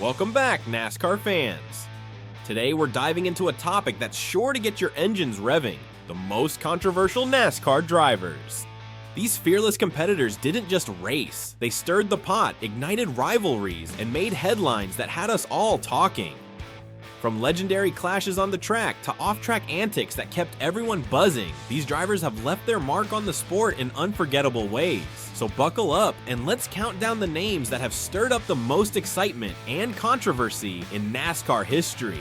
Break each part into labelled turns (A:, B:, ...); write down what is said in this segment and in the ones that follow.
A: Welcome back, NASCAR fans. Today we're diving into a topic that's sure to get your engines revving, the most controversial NASCAR drivers. These fearless competitors didn't just race, they stirred the pot, ignited rivalries, and made headlines that had us all talking. From legendary clashes on the track to off-track antics that kept everyone buzzing, these drivers have left their mark on the sport in unforgettable ways. So buckle up and let's count down the names that have stirred up the most excitement and controversy in NASCAR history.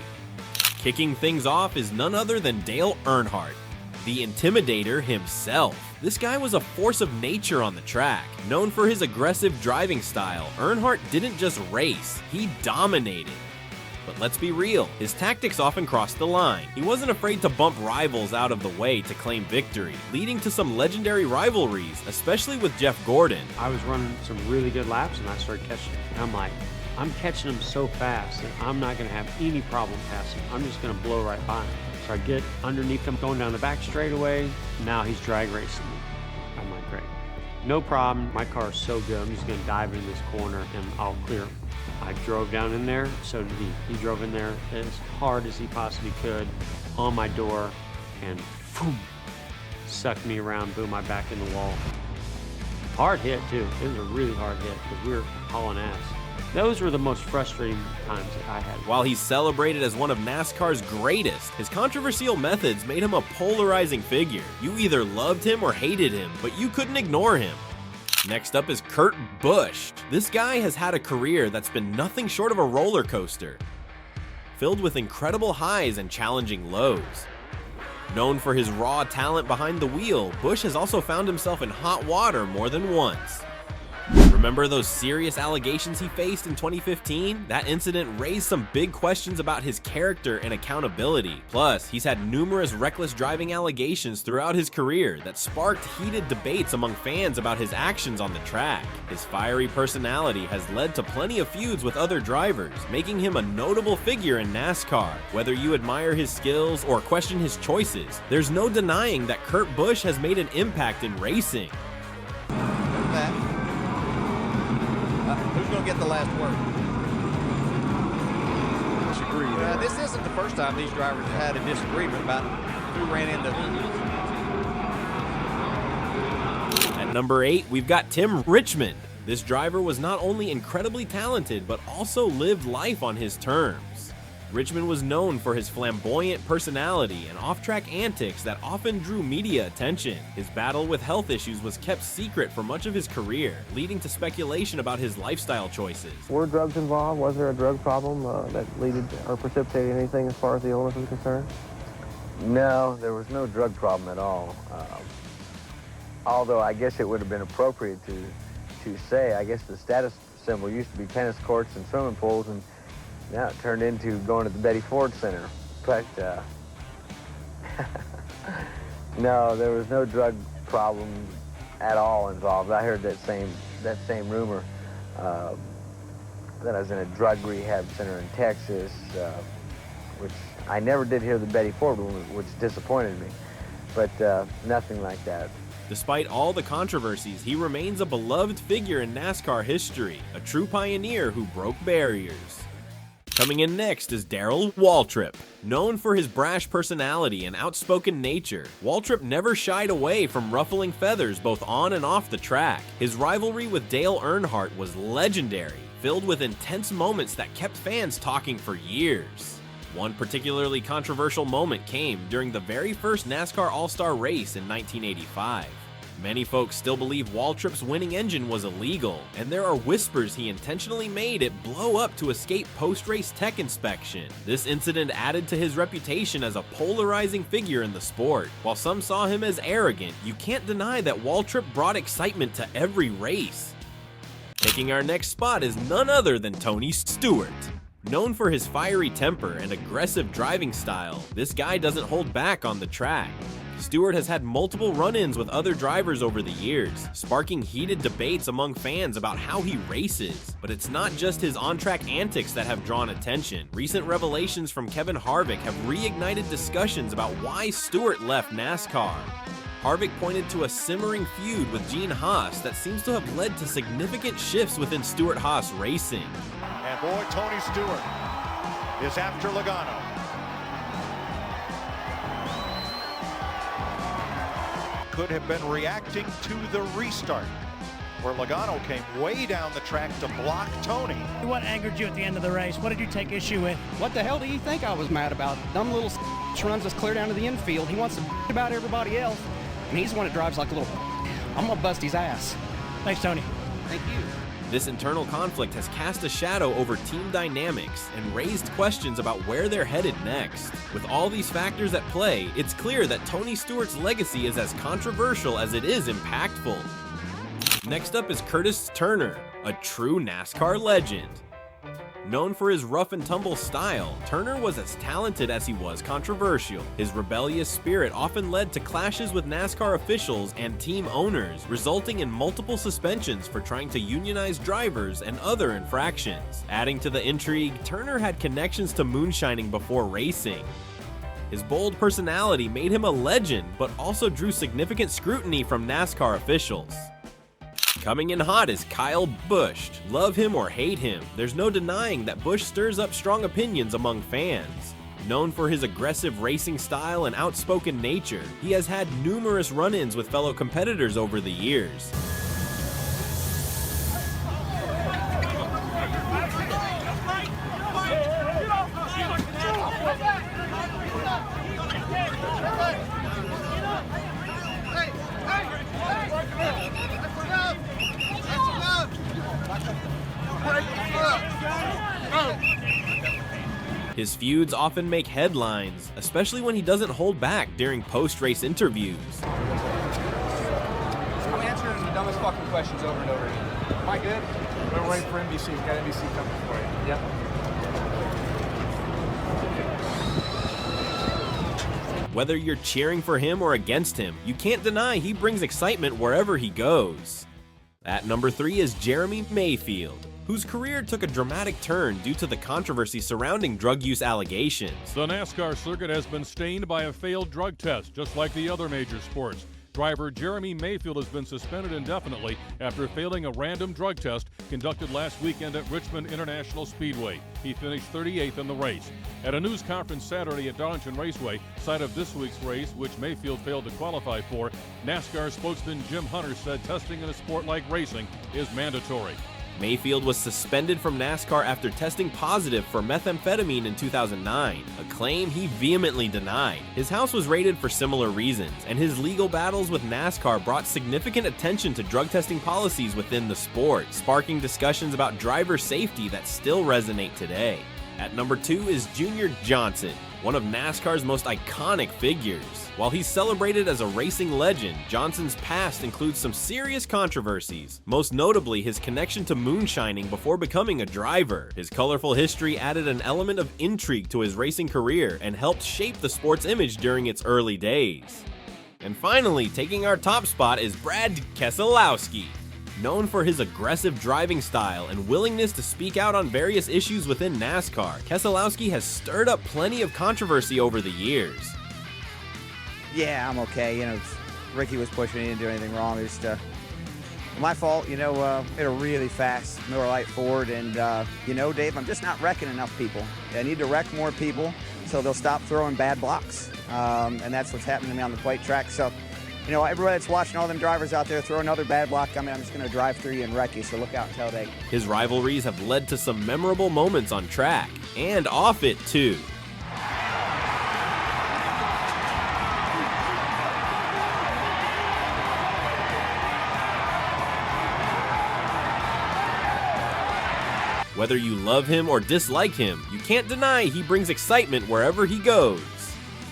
A: Kicking things off is none other than Dale Earnhardt, the Intimidator himself. This guy was a force of nature on the track. Known for his aggressive driving style, Earnhardt didn't just race, he dominated. But let's be real, his tactics often crossed the line. He wasn't afraid to bump rivals out of the way to claim victory, leading to some legendary rivalries, especially with Jeff Gordon.
B: I was running some really good laps and I started catching him. And I'm like, I'm catching him so fast that I'm not going to have any problem passing. I'm just going to blow right by him. So I get underneath him, going down the back straightaway. Now he's drag racing me. I'm like, great. No problem. My car is so good. I'm just going to dive in this corner and I'll clear him. I drove down in there, so did he. He drove in there as hard as he possibly could on my door and boom, sucked me around, boom, my back in the wall. Hard hit too. It was a really hard hit because we were hauling ass. Those were the most frustrating times that I had.
A: While he's celebrated as one of NASCAR's greatest, his controversial methods made him a polarizing figure. You either loved him or hated him, but you couldn't ignore him. Next up is Kurt Busch. This guy has had a career that's been nothing short of a roller coaster, filled with incredible highs and challenging lows. Known for his raw talent behind the wheel, Busch has also found himself in hot water more than once. Remember those serious allegations he faced in 2015? That incident raised some big questions about his character and accountability. Plus, he's had numerous reckless driving allegations throughout his career that sparked heated debates among fans about his actions on the track. His fiery personality has led to plenty of feuds with other drivers, making him a notable figure in NASCAR. Whether you admire his skills or question his choices, there's no denying that Kurt Busch has made an impact in racing.
C: Who's going to get the last word? Disagree. This isn't the first time these drivers have had a disagreement about who ran into who.
A: At number 8, we've got Tim Richmond. This driver was not only incredibly talented, but also lived life on his terms. Richmond was known for his flamboyant personality and off-track antics that often drew media attention. His battle with health issues was kept secret for much of his career, leading to speculation about his lifestyle choices.
D: Were drugs involved? Was there a drug problem that led or precipitated anything as far as the illness is concerned?
E: No, there was no drug problem at all. Although I guess it would have been appropriate to say, I guess the status symbol used to be tennis courts and swimming pools, and now it turned into going to the Betty Ford Center. But no, there was no drug problem at all involved. I heard that same rumor that I was in a drug rehab center in Texas, which I never did hear the Betty Ford rumor, which disappointed me. But nothing like that.
A: Despite all the controversies, he remains a beloved figure in NASCAR history, a true pioneer who broke barriers. Coming in next is Daryl Waltrip. Known for his brash personality and outspoken nature, Waltrip never shied away from ruffling feathers both on and off the track. His rivalry with Dale Earnhardt was legendary, filled with intense moments that kept fans talking for years. One particularly controversial moment came during the very first NASCAR All-Star race in 1985. Many folks still believe Waltrip's winning engine was illegal, and there are whispers he intentionally made it blow up to escape post-race tech inspection. This incident added to his reputation as a polarizing figure in the sport. While some saw him as arrogant, you can't deny that Waltrip brought excitement to every race. Taking our next spot is none other than Tony Stewart. Known for his fiery temper and aggressive driving style, this guy doesn't hold back on the track. Stewart has had multiple run-ins with other drivers over the years, sparking heated debates among fans about how he races. But it's not just his on-track antics that have drawn attention. Recent revelations from Kevin Harvick have reignited discussions about why Stewart left NASCAR. Harvick pointed to a simmering feud with Gene Haas that seems to have led to significant shifts within Stewart-Haas racing.
C: And
F: And boy, Tony Stewart is after Logano. Could have been reacting to the restart, where Logano came way down the track to block Tony.
G: What angered you at the end of the race? What did you take issue with?
H: What the hell do you think I was mad about? Dumb little runs us clear down to the infield. He wants to about everybody else, and he's the one that drives like a little. I'm gonna bust his ass.
G: Thanks, Tony.
H: Thank you.
A: This internal conflict has cast a shadow over team dynamics and raised questions about where they're headed next. With all these factors at play, it's clear that Tony Stewart's legacy is as controversial as it is impactful. Next up is Curtis Turner, a true NASCAR legend. Known for his rough and tumble style, Turner was as talented as he was controversial. His rebellious spirit often led to clashes with NASCAR officials and team owners, resulting in multiple suspensions for trying to unionize drivers and other infractions. Adding to the intrigue, Turner had connections to moonshining before racing. His bold personality made him a legend, but also drew significant scrutiny from NASCAR officials. Coming in hot is Kyle Busch. Love him or hate him, there's no denying that Busch stirs up strong opinions among fans. Known for his aggressive racing style and outspoken nature, he has had numerous run-ins with fellow competitors over the years. His feuds often make headlines, especially when he doesn't hold back during post-race interviews.
I: I'm answering the dumbest fucking questions over and over again. Am I good? We're waiting for NBC. We've got NBC coming for you. Yep.
A: Whether you're cheering for him or against him, you can't deny he brings excitement wherever he goes. At number 3 is Jeremy Mayfield, whose career took a dramatic turn due to the controversy surrounding drug use allegations.
J: The NASCAR circuit has been stained by a failed drug test, just like the other major sports. Driver Jeremy Mayfield has been suspended indefinitely after failing a random drug test conducted last weekend at Richmond International Speedway. He finished 38th in the race. At a news conference Saturday at Darlington Raceway, site of this week's race, which Mayfield failed to qualify for, NASCAR spokesman Jim Hunter said testing in a sport like racing is mandatory.
A: Mayfield was suspended from NASCAR after testing positive for methamphetamine in 2009, a claim he vehemently denied. His house was raided for similar reasons, and his legal battles with NASCAR brought significant attention to drug testing policies within the sport, sparking discussions about driver safety that still resonate today. At number 2 is Junior Johnson, one of NASCAR's most iconic figures. While he's celebrated as a racing legend, Johnson's past includes some serious controversies, most notably his connection to moonshining before becoming a driver. His colorful history added an element of intrigue to his racing career and helped shape the sport's image during its early days. And finally, taking our top spot is Brad Keselowski. Known for his aggressive driving style and willingness to speak out on various issues within NASCAR, Keselowski has stirred up plenty of controversy over the years.
K: Yeah, I'm okay. Ricky was pushing. He didn't do anything wrong. It's just my fault. Hit a really fast Miller Lite Ford, and Dave, I'm just not wrecking enough people. I need to wreck more people so they'll stop throwing bad blocks, and that's what's happening to me on the white track. So, everybody that's watching, all them drivers out there, throw another bad block. I'm just going to drive through you and wreck you. So look out until they.
A: His rivalries have led to some memorable moments on track and off it too. Whether you love him or dislike him, you can't deny he brings excitement wherever he goes.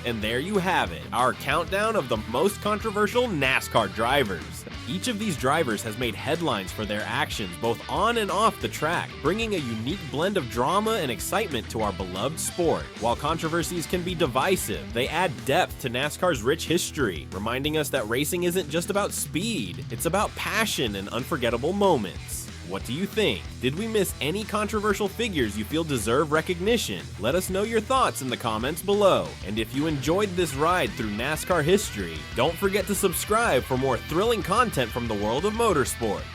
A: And there you have it, our countdown of the most controversial NASCAR drivers. Each of these drivers has made headlines for their actions both on and off the track, bringing a unique blend of drama and excitement to our beloved sport. While controversies can be divisive, they add depth to NASCAR's rich history, reminding us that racing isn't just about speed, it's about passion and unforgettable moments. What do you think? Did we miss any controversial figures you feel deserve recognition? Let us know your thoughts in the comments below. And if you enjoyed this ride through NASCAR history, don't forget to subscribe for more thrilling content from the world of motorsports.